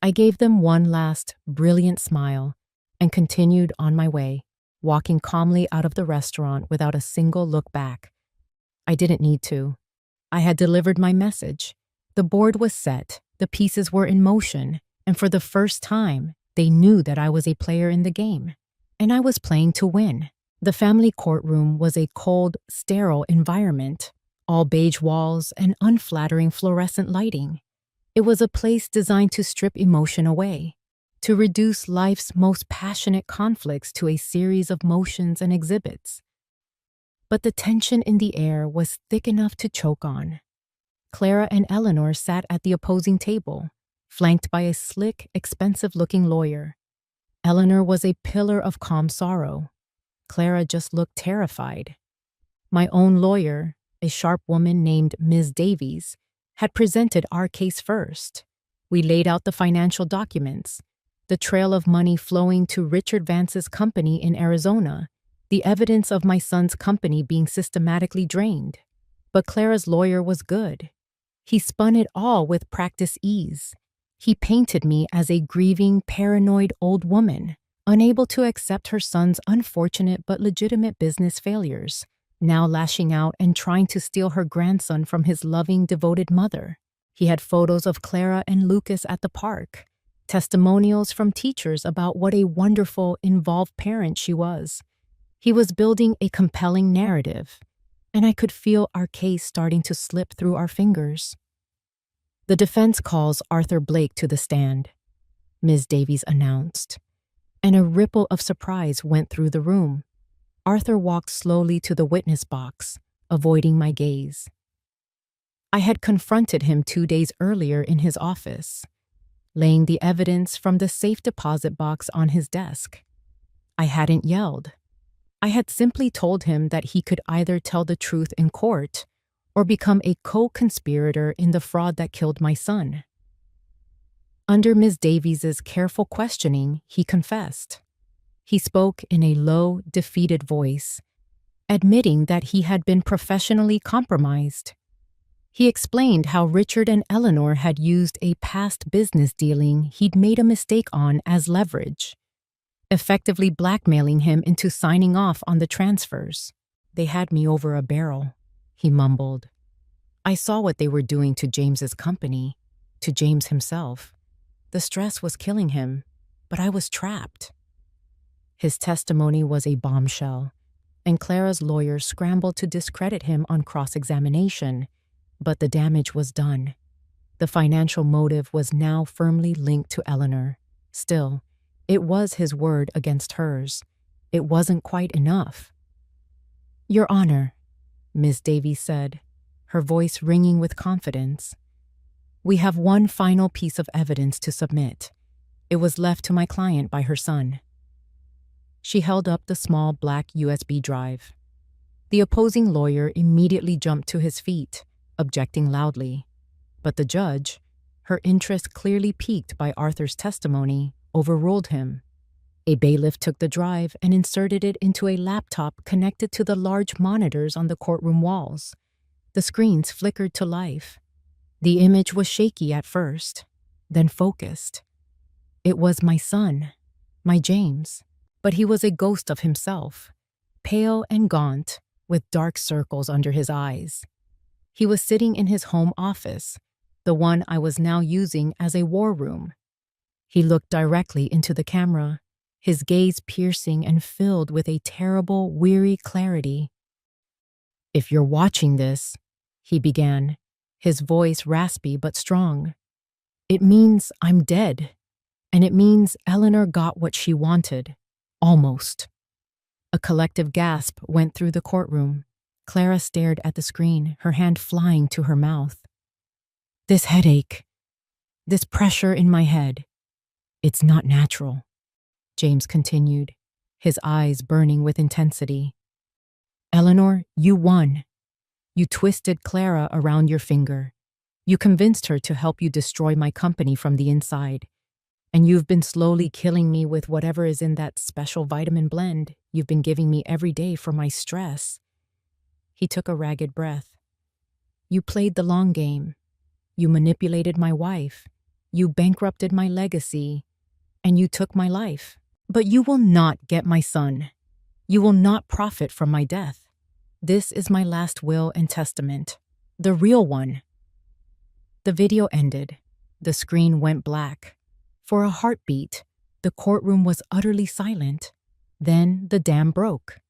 A: I gave them one last, brilliant smile and continued on my way, walking calmly out of the restaurant without a single look back. I didn't need to. I had delivered my message. The board was set, the pieces were in motion, and for the first time, they knew that I was a player in the game, and I was playing to win. The family courtroom was a cold, sterile environment, all beige walls and unflattering fluorescent lighting. It was a place designed to strip emotion away, to reduce life's most passionate conflicts to a series of motions and exhibits. But the tension in the air was thick enough to choke on. Clara and Eleanor sat at the opposing table, flanked by a slick, expensive-looking lawyer. Eleanor was a pillar of calm sorrow. Clara just looked terrified. My own lawyer, a sharp woman named Ms. Davies, had presented our case first. We laid out the financial documents, the trail of money flowing to Richard Vance's company in Arizona, the evidence of my son's company being systematically drained. But Clara's lawyer was good. He spun it all with practiced ease. He painted me as a grieving, paranoid old woman, unable to accept her son's unfortunate but legitimate business failures, now lashing out and trying to steal her grandson from his loving, devoted mother. He had photos of Clara and Lucas at the park, testimonials from teachers about what a wonderful, involved parent she was. He was building a compelling narrative, and I could feel our case starting to slip through our fingers. "The defense calls Arthur Blake to the stand," Ms. Davies announced, and a ripple of surprise went through the room. Arthur walked slowly to the witness box, avoiding my gaze. I had confronted him 2 days earlier in his office, laying the evidence from the safe deposit box on his desk. I hadn't yelled. I had simply told him that he could either tell the truth in court or become a co-conspirator in the fraud that killed my son? Under Ms. Davies's careful questioning, he confessed. He spoke in a low, defeated voice, admitting that he had been professionally compromised. He explained how Richard and Eleanor had used a past business dealing he'd made a mistake on as leverage, effectively blackmailing him into signing off on the transfers. "They had me over a barrel," he mumbled. "I saw what they were doing to James's company, to James himself. The stress was killing him, but I was trapped." His testimony was a bombshell, and Clara's lawyers scrambled to discredit him on cross-examination, but the damage was done. The financial motive was now firmly linked to Eleanor. Still, it was his word against hers. It wasn't quite enough. "Your Honor," Ms. Davies said, her voice ringing with confidence, "we have one final piece of evidence to submit. It was left to my client by her son." She held up the small black USB drive. The opposing lawyer immediately jumped to his feet, objecting loudly. But the judge, her interest clearly piqued by Arthur's testimony, overruled him. A bailiff took the drive and inserted it into a laptop connected to the large monitors on the courtroom walls. The screens flickered to life. The image was shaky at first, then focused. It was my son, my James, but he was a ghost of himself, pale and gaunt, with dark circles under his eyes. He was sitting in his home office, the one I was now using as a war room. He looked directly into the camera, his gaze piercing and filled with a terrible, weary clarity. "If you're watching this," he began, his voice raspy but strong, "it means I'm dead, and it means Eleanor got what she wanted. Almost." A collective gasp went through the courtroom. Clara stared at the screen, her hand flying to her mouth. "This headache, this pressure in my head, it's not natural," James continued, his eyes burning with intensity. "Eleanor, you won. You twisted Clara around your finger. You convinced her to help you destroy my company from the inside. And you've been slowly killing me with whatever is in that special vitamin blend you've been giving me every day for my stress." He took a ragged breath. "You played the long game. You manipulated my wife. You bankrupted my legacy. And you took my life. But you will not get my son. You will not profit from my death. This is my last will and testament. The real one." The video ended. The screen went black. For a heartbeat, the courtroom was utterly silent. Then the dam broke.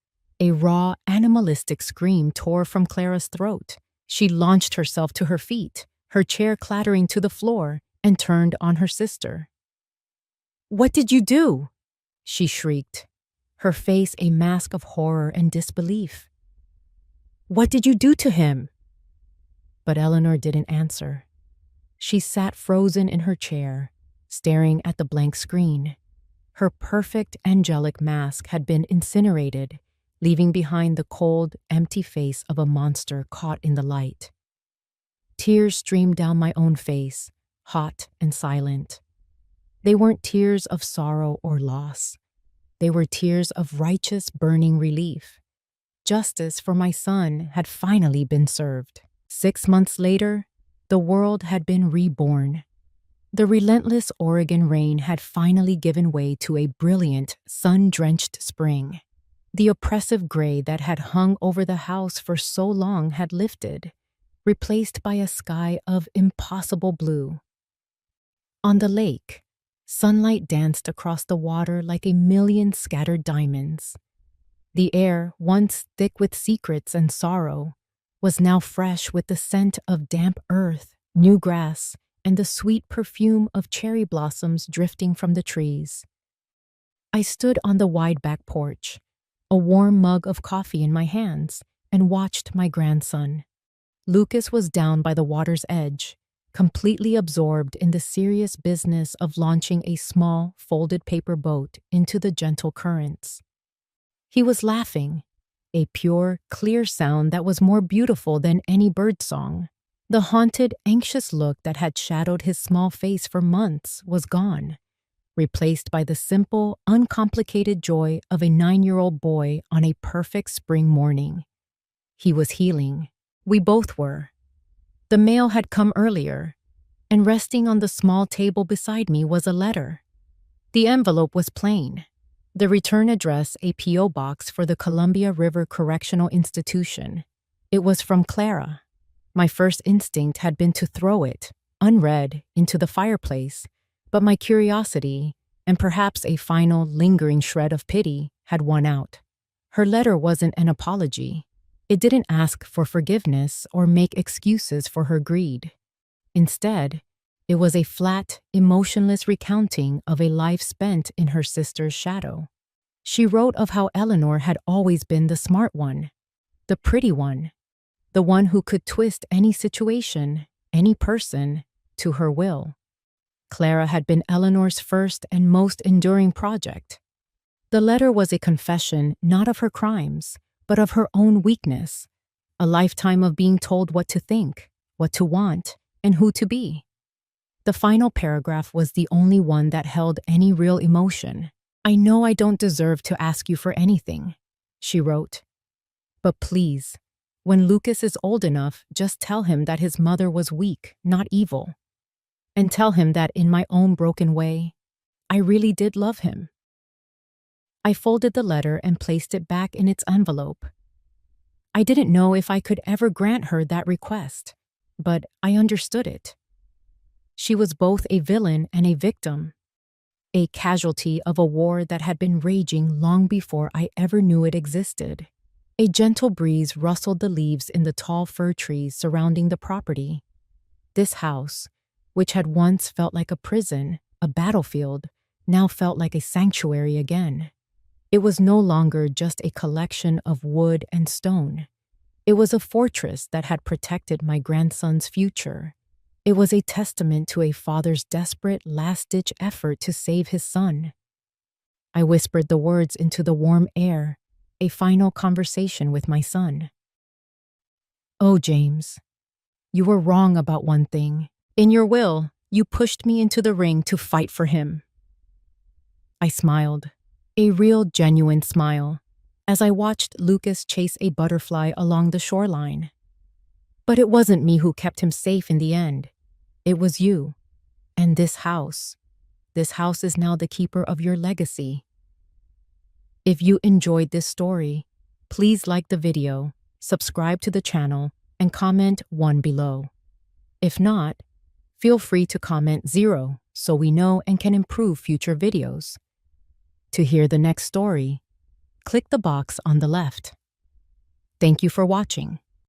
A: A raw, animalistic scream tore from Clara's throat. She launched herself to her feet, her chair clattering to the floor, and turned on her sister. "What did you do?" she shrieked, her face a mask of horror and disbelief. "What did you do to him?" But Eleanor didn't answer. She sat frozen in her chair, staring at the blank screen. Her perfect angelic mask had been incinerated, leaving behind the cold, empty face of a monster caught in the light. Tears streamed down my own face, hot and silent. They weren't tears of sorrow or loss. They were tears of righteous, burning relief. Justice for my son had finally been served. 6 months later, the world had been reborn. The relentless Oregon rain had finally given way to a brilliant, sun-drenched spring. The oppressive gray that had hung over the house for so long had lifted, replaced by a sky of impossible blue. On the lake, sunlight danced across the water like a million scattered diamonds. The air, once thick with secrets and sorrow, was now fresh with the scent of damp earth, new grass, and the sweet perfume of cherry blossoms drifting from the trees. I stood on the wide back porch, a warm mug of coffee in my hands, and watched my grandson. Lucas was down by the water's edge, completely absorbed in the serious business of launching a small, folded paper boat into the gentle currents. He was laughing, a pure, clear sound that was more beautiful than any bird song. The haunted, anxious look that had shadowed his small face for months was gone, replaced by the simple, uncomplicated joy of a 9-year-old boy on a perfect spring morning. He was healing. We both were. The mail had come earlier, and resting on the small table beside me was a letter. The envelope was plain. The return address a P.O. box for the Columbia River Correctional Institution. It was from Clara. My first instinct had been to throw it, unread, into the fireplace, but my curiosity, and perhaps a final, lingering shred of pity, had won out. Her letter wasn't an apology. It didn't ask for forgiveness or make excuses for her greed. Instead, it was a flat, emotionless recounting of a life spent in her sister's shadow. She wrote of how Eleanor had always been the smart one, the pretty one, the one who could twist any situation, any person, to her will. Clara had been Eleanor's first and most enduring project. The letter was a confession not of her crimes, but of her own weakness, a lifetime of being told what to think, what to want, and who to be. The final paragraph was the only one that held any real emotion. "I know I don't deserve to ask you for anything," she wrote. "But please, when Lucas is old enough, just tell him that his mother was weak, not evil. And tell him that in my own broken way, I really did love him." I folded the letter and placed it back in its envelope. I didn't know if I could ever grant her that request, but I understood it. She was both a villain and a victim, a casualty of a war that had been raging long before I ever knew it existed. A gentle breeze rustled the leaves in the tall fir trees surrounding the property. This house, which had once felt like a prison, a battlefield, now felt like a sanctuary again. It was no longer just a collection of wood and stone. It was a fortress that had protected my grandson's future. It was a testament to a father's desperate, last-ditch effort to save his son. I whispered the words into the warm air, a final conversation with my son. "Oh, James, you were wrong about one thing. In your will, you pushed me into the ring to fight for him." I smiled, a real, genuine smile, as I watched Lucas chase a butterfly along the shoreline. But it wasn't me who kept him safe in the end. It was you. And this house. This house is now the keeper of your legacy. If you enjoyed this story, please like the video, subscribe to the channel, and comment 1 below. If not, feel free to comment 0 so we know and can improve future videos. To hear the next story, click the box on the left. Thank you for watching.